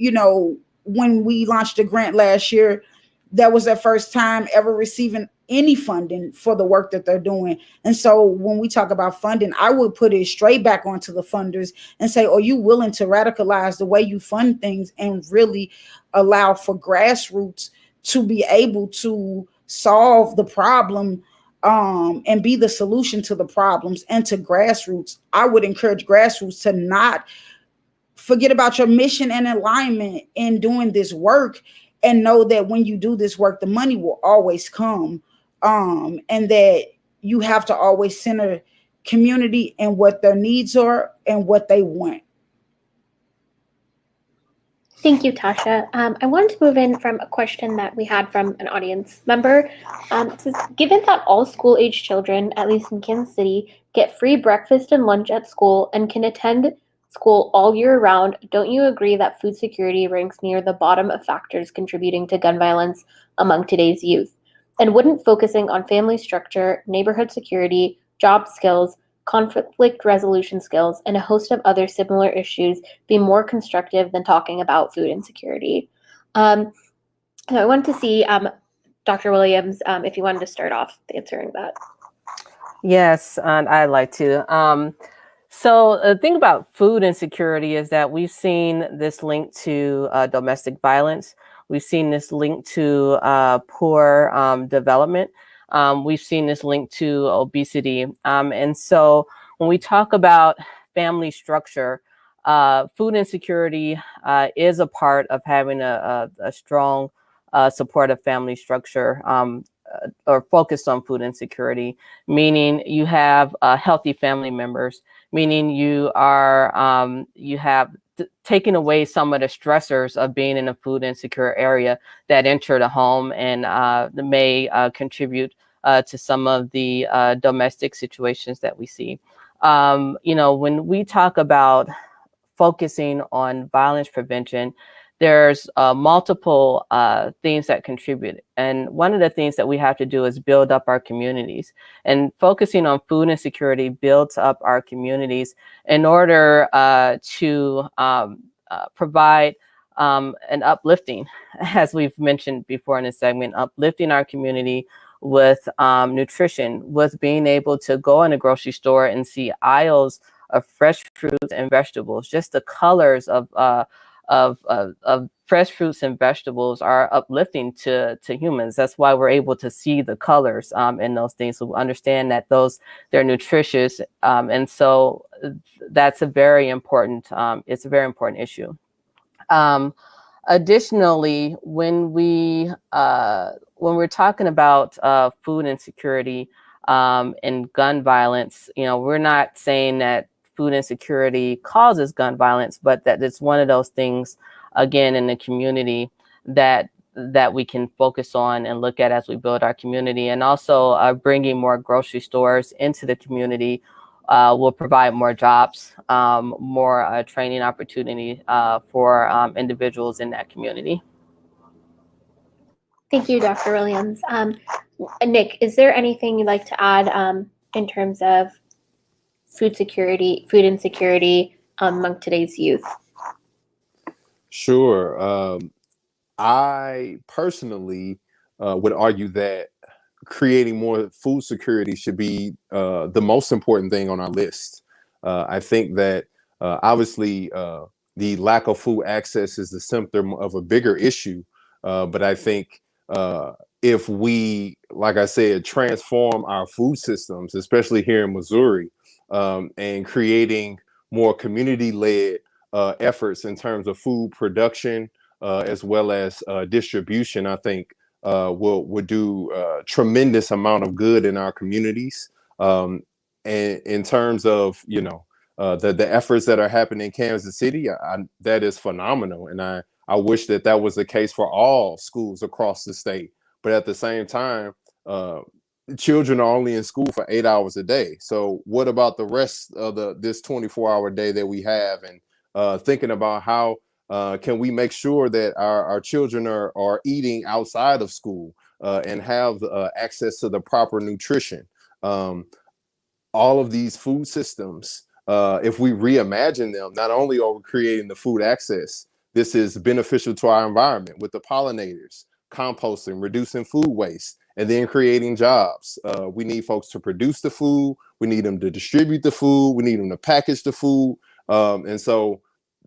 Speaker 5: when we launched the grant last year, that was their first time ever receiving any funding for the work that they're doing. And so when we talk about funding, I would put it straight back onto the funders and say, are you willing to radicalize the way you fund things and really allow for grassroots to be able to solve the problem and be the solution to the problems and to grassroots? I would encourage grassroots to not forget about your mission and alignment in doing this work, and know that when you do this work, the money will always come, and that you have to always center community and what their needs are and what they want.
Speaker 2: Thank you, Tasha. I wanted to move in from a question that we had from an audience member. It says, given that all school-age children, at least in Kansas City, get free breakfast and lunch at school and can attend school all year round, don't you agree that food security ranks near the bottom of factors contributing to gun violence among today's youth? And wouldn't focusing on family structure, neighborhood security, job skills, conflict resolution skills, and a host of other similar issues be more constructive than talking about food insecurity? So I wanted to see, Dr. Williams, if you wanted to start off answering that.
Speaker 4: Yes, and I'd like to. So the thing about food insecurity is that we've seen this link to domestic violence. We've seen this link to poor development. We've seen this link to obesity. And so when we talk about family structure, food insecurity is a part of having a strong supportive family structure, or focused on food insecurity, meaning you have healthy family members, meaning you are you have taken away some of the stressors of being in a food insecure area that enter the home and may contribute to some of the domestic situations that we see. When we talk about focusing on violence prevention, there's multiple things that contribute. And one of the things that we have to do is build up our communities. And focusing on food insecurity builds up our communities in order to provide an uplifting, as we've mentioned before in this segment, uplifting our community with nutrition, with being able to go in a grocery store and see aisles of fresh fruits and vegetables. Just the colors of fresh fruits and vegetables are uplifting to humans. That's why we're able to see the colors in those things. So we understand that they're nutritious, and so that's a very important. It's a very important issue. Additionally, when we're talking about food insecurity and gun violence, we're not saying that food insecurity causes gun violence, but that it's one of those things, again, in the community that we can focus on and look at as we build our community. And also bringing more grocery stores into the community will provide more jobs, more training opportunity for individuals in that community.
Speaker 2: Thank you, Dr. Williams. Nick, is there anything you'd like to add in terms of food insecurity among today's youth?
Speaker 3: Sure. I personally would argue that creating more food security should be the most important thing on our list. I think that obviously the lack of food access is the symptom of a bigger issue. But I think if we, like I said, transform our food systems, especially here in Missouri, and creating more community-led efforts in terms of food production as well as distribution, I think will do a tremendous amount of good in our communities. And in terms of, the efforts that are happening in Kansas City, that is phenomenal. And I wish that was the case for all schools across the state. But at the same time, children are only in school for 8 hours a day. So what about the rest of this 24-hour day that we have? And thinking about how can we make sure that our children are eating outside of school and have access to the proper nutrition? All of these food systems, if we reimagine them, not only are we creating the food access, this is beneficial to our environment with the pollinators, composting, reducing food waste, and then creating jobs. We need folks to produce the food. We need them to distribute the food. We need them to package the food. And so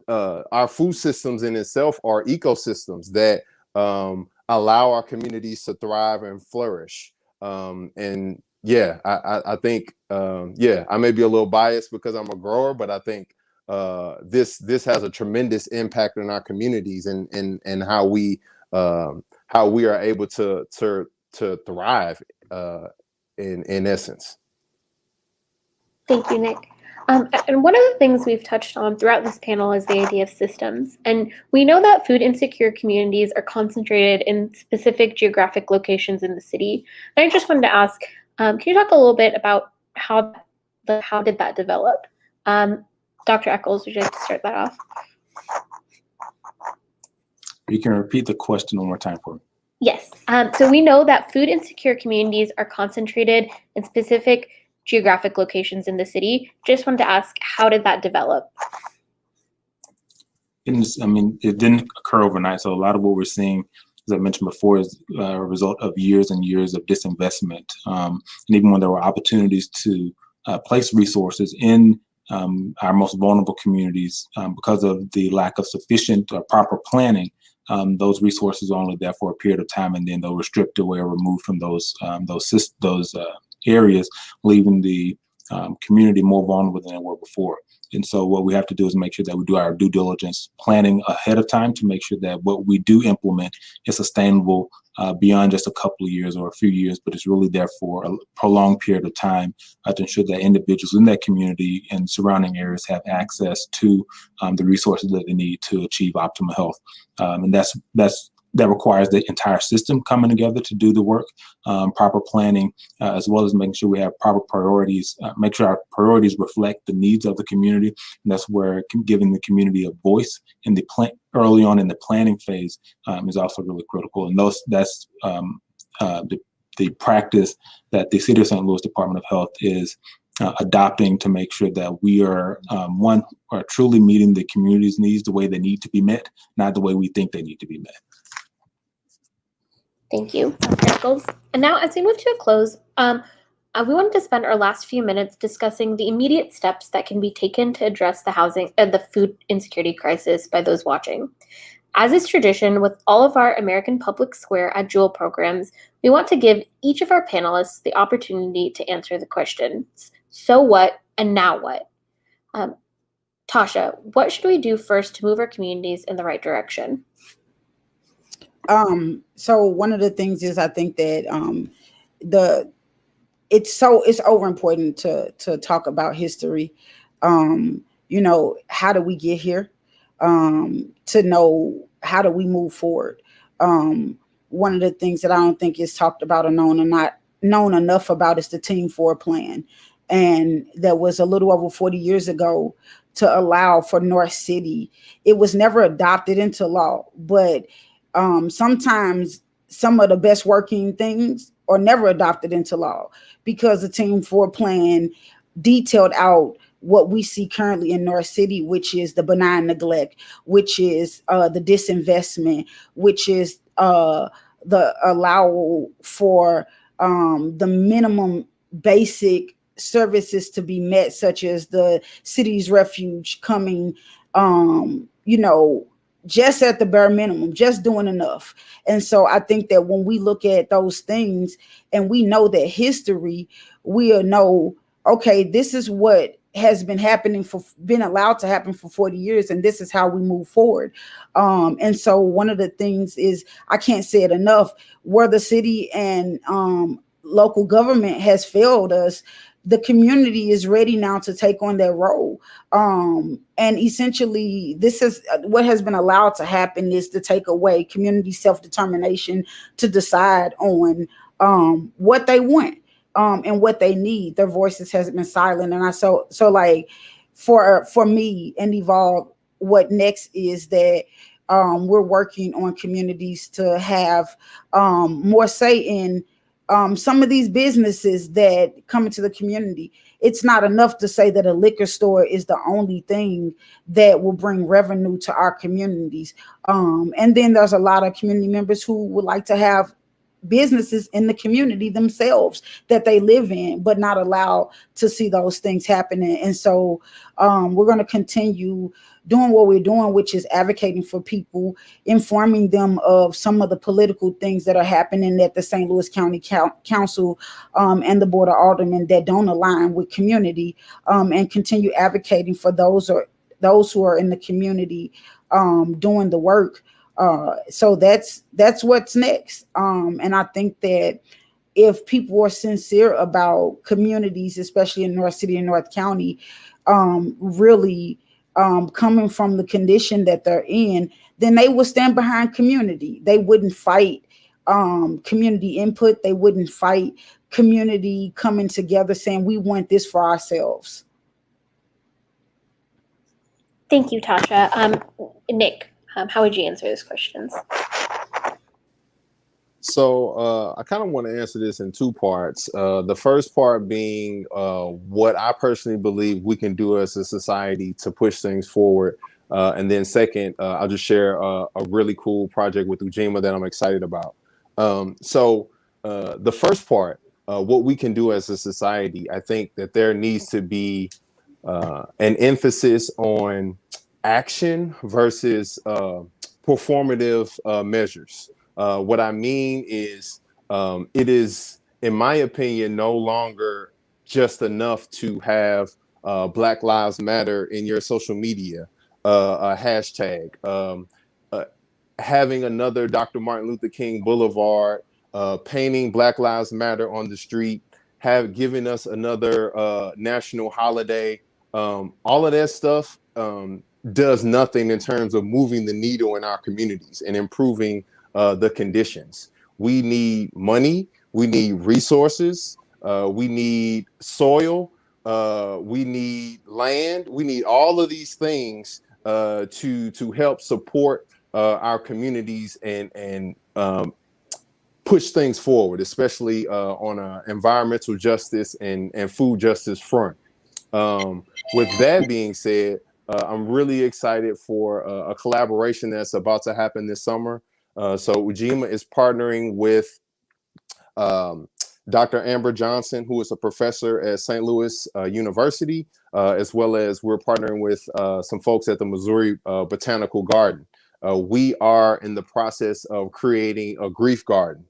Speaker 3: our food systems in itself are ecosystems that allow our communities to thrive and flourish. And yeah, I think, I may be a little biased because I'm a grower, but I think this has a tremendous impact on our communities and how we are able to thrive in essence.
Speaker 2: Thank you, Nick. And one of the things we've touched on throughout this panel is the idea of systems. And we know that food insecure communities are concentrated in specific geographic locations in the city. And I just wanted to ask, can you talk a little bit about how did that develop? Dr. Eccles, would you like to start that off?
Speaker 6: You can repeat the question one more time for me.
Speaker 2: Yes. So we know that food insecure communities are concentrated in specific geographic locations in the city. Just wanted to ask, how did that develop?
Speaker 6: It didn't occur overnight. So a lot of what we're seeing, as I mentioned before, is a result of years and years of disinvestment. And even when there were opportunities to place resources in our most vulnerable communities, because of the lack of sufficient or proper planning, those resources are only there for a period of time, and then they'll restrict away or removed from those areas, leaving the community more vulnerable than they were before. And so what we have to do is make sure that we do our due diligence planning ahead of time to make sure that what we do implement is sustainable beyond just a couple of years or a few years, but it's really there for a prolonged period of time to ensure that individuals in that community and surrounding areas have access to the resources that they need to achieve optimal health. And that requires the entire system coming together to do the work, proper planning, as well as making sure we have proper priorities, make sure our priorities reflect the needs of the community. And that's where giving the community a voice in the early on in the planning phase is also really critical. And that's the practice that the City of St. Louis Department of Health is adopting to make sure that we are truly meeting the community's needs the way they need to be met, not the way we think they need to be met.
Speaker 2: Thank you, Dr. Eccles. And now, as we move to a close, We wanted to spend our last few minutes discussing the immediate steps that can be taken to address the food insecurity crisis by those watching. As is tradition with all of our American Public Square at Jewell programs, we want to give each of our panelists the opportunity to answer the questions, so what and now what? Tasha, what should we do first to move our communities in the right direction?
Speaker 5: So one of the things is I think that it's over important to talk about history. How do we get here? To know how do we move forward. One of the things that I don't think is talked about or not known enough about is the Team 4 plan. And that was a little over 40 years ago to allow for North City. It was never adopted into law, but sometimes some of the best working things are never adopted into law because the Team 4 plan detailed out what we see currently in North City, which is the benign neglect, which is the disinvestment, which is the allowable for the minimum basic services to be met, such as the city's refuge coming, just at the bare minimum, just doing enough. And so I think that when we look at those things and we know that history, we'll know, okay, this is what has been allowed to happen for 40 years, and this is how we move forward. And so one of the things is, I can't say it enough, where the city and local government has failed us, the community is ready now to take on that role. And essentially, this is what has been allowed to happen, is to take away community self-determination to decide on what they want and what they need. Their voices has been silent. And so like for me and Evolve, what next is that we're working on communities to have more say in some of these businesses that come into the community. It's not enough to say that a liquor store is the only thing that will bring revenue to our communities. And then there's a lot of community members who would like to have businesses in the community themselves that they live in, but not allowed to see those things happening. And so we're going to continue doing what we're doing, which is advocating for people, informing them of some of the political things that are happening at the St. Louis County Council and the Board of Aldermen that don't align with community, and continue advocating for those who are in the community doing the work. So that's what's next. And I think that if people are sincere about communities, especially in North City and North County, really coming from the condition that they're in, then they will stand behind community. They wouldn't fight community input. They wouldn't fight community coming together saying, we want this for ourselves.
Speaker 2: Thank you, Tasha. Nick, how would you answer those questions?
Speaker 3: So I kind of want to answer this in two parts. The first part being what I personally believe we can do as a society to push things forward. And then second, I'll just share a really cool project with Ujima that I'm excited about. So the first part, what we can do as a society, I think that there needs to be an emphasis on action versus performative measures. What I mean is, it is, in my opinion, no longer just enough to have Black Lives Matter in your social media, a hashtag, having another Dr. Martin Luther King Boulevard, painting Black Lives Matter on the street, giving us another national holiday. All of that stuff does nothing in terms of moving the needle in our communities and improving the conditions. We need money, we need resources, we need soil, we need land, we need all of these things to help support our communities and push things forward, especially on an environmental justice and food justice front. With that being said, I'm really excited for a collaboration that's about to happen this summer. So Ujima is partnering with Dr. Amber Johnson, who is a professor at St. Louis University, as well as we're partnering with some folks at the Missouri Botanical Garden. We are in the process of creating a grief garden.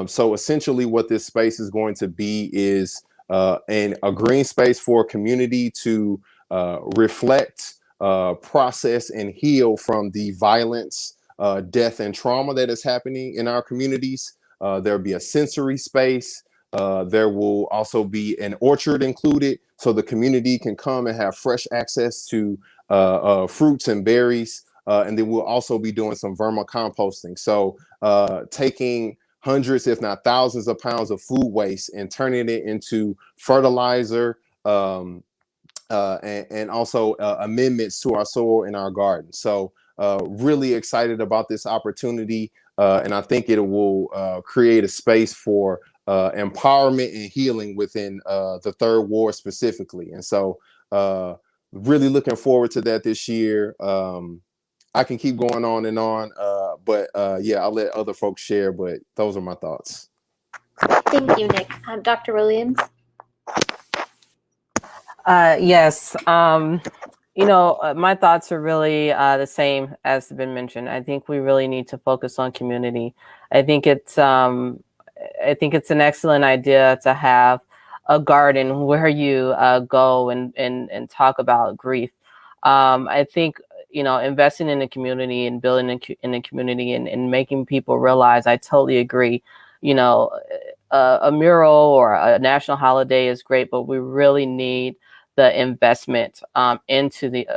Speaker 3: So essentially what this space is going to be is a green space for a community to reflect, process, and heal from the violence, death, and trauma that is happening in our communities. There'll be a sensory space. There will also be an orchard included, so the community can come and have fresh access to fruits and berries. And then we'll also be doing some vermicomposting. So taking hundreds, if not thousands of pounds of food waste and turning it into fertilizer, and also amendments to our soil in our garden. So really excited about this opportunity. And I think it will create a space for empowerment and healing within the Third Ward specifically. And so really looking forward to that this year. I can keep going on and on, but yeah, I'll let other folks share, but those are my thoughts.
Speaker 2: Thank you, Nick. Dr. Williams?
Speaker 4: Yes. My thoughts are really the same as has been mentioned. I think we really need to focus on community. I think it's an excellent idea to have a garden where you go and talk about grief. I think, investing in the community and building in the community and making people realize, I totally agree. A mural or a national holiday is great, but we really need the investment into the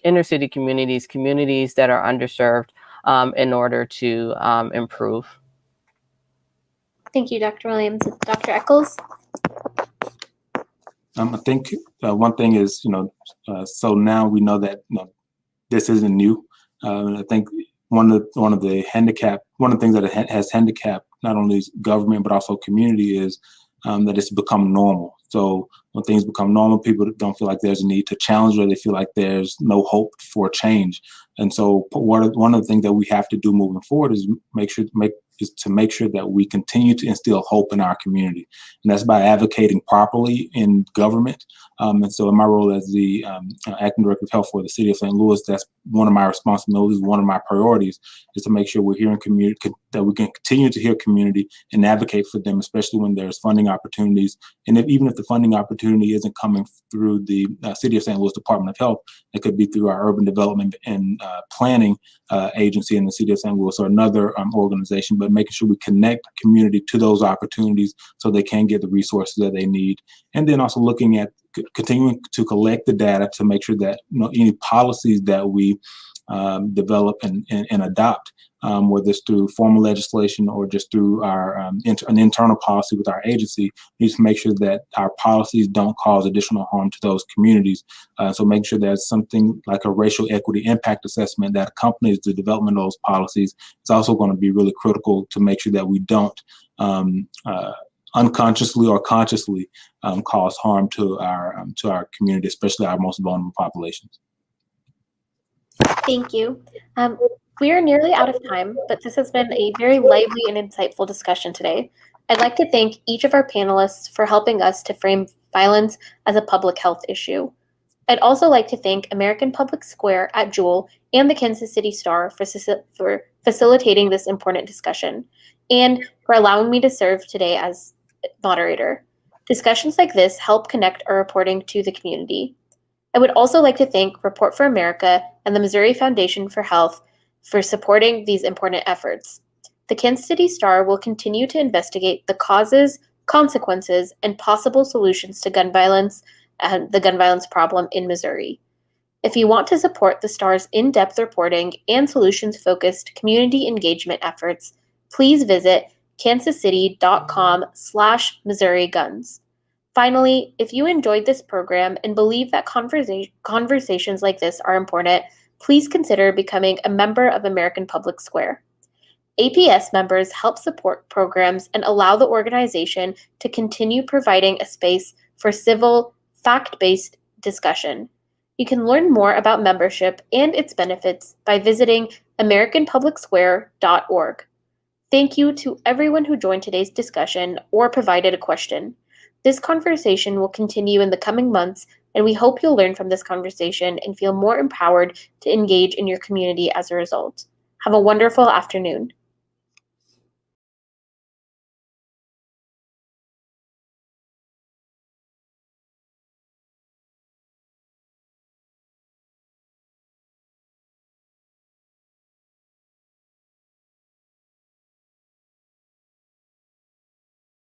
Speaker 4: inner city communities that are underserved in order to improve.
Speaker 2: Thank you, Dr. Williams. Dr. Eccles?
Speaker 6: I think one thing is, so now we know that this isn't new. I think one of the things that has handicapped not only government but also community is that it's become normal. So when things become normal, people don't feel like there's a need to challenge, or they feel like there's no hope for change. And so one of the things that we have to do moving forward is to make sure that we continue to instill hope in our community. And that's by advocating properly in government. And so in my role as the acting director of health for the city of St. Louis, that's one of my responsibilities, one of my priorities, is to make sure we're hearing community, that we can continue to hear community and advocate for them, especially when there's funding opportunities. And even if the funding opportunity isn't coming through the City of St. Louis Department of Health, it could be through our urban development and planning agency in the City of St. Louis or another organization, but making sure we connect community to those opportunities so they can get the resources that they need. And then also looking at continuing to collect the data to make sure that any policies that we develop and adopt, whether it's through formal legislation or just through our an internal policy with our agency, needs to make sure that our policies don't cause additional harm to those communities. So making sure there's something like a racial equity impact assessment that accompanies the development of those policies is also going to be really critical to make sure that we don't unconsciously or consciously cause harm to our community, especially our most vulnerable populations.
Speaker 2: Thank you. We are nearly out of time, but this has been a very lively and insightful discussion today. I'd like to thank each of our panelists for helping us to frame violence as a public health issue. I'd also like to thank American Public Square at Jewell and the Kansas City Star for facilitating this important discussion and for allowing me to serve today as moderator. Discussions like this help connect our reporting to the community. I would also like to thank Report for America and the Missouri Foundation for Health for supporting these important efforts. The Kansas City Star will continue to investigate the causes, consequences, and possible solutions to gun violence and the gun violence problem in Missouri. If you want to support the Star's in-depth reporting and solutions-focused community engagement efforts, please visit kansascity.com/MissouriGuns. Finally, if you enjoyed this program and believe that conversations like this are important, please consider becoming a member of American Public Square. APS members help support programs and allow the organization to continue providing a space for civil, fact-based discussion. You can learn more about membership and its benefits by visiting americanpublicsquare.org. Thank you to everyone who joined today's discussion or provided a question. This conversation will continue in the coming months, and we hope you'll learn from this conversation and feel more empowered to engage in your community as a result. Have a wonderful afternoon.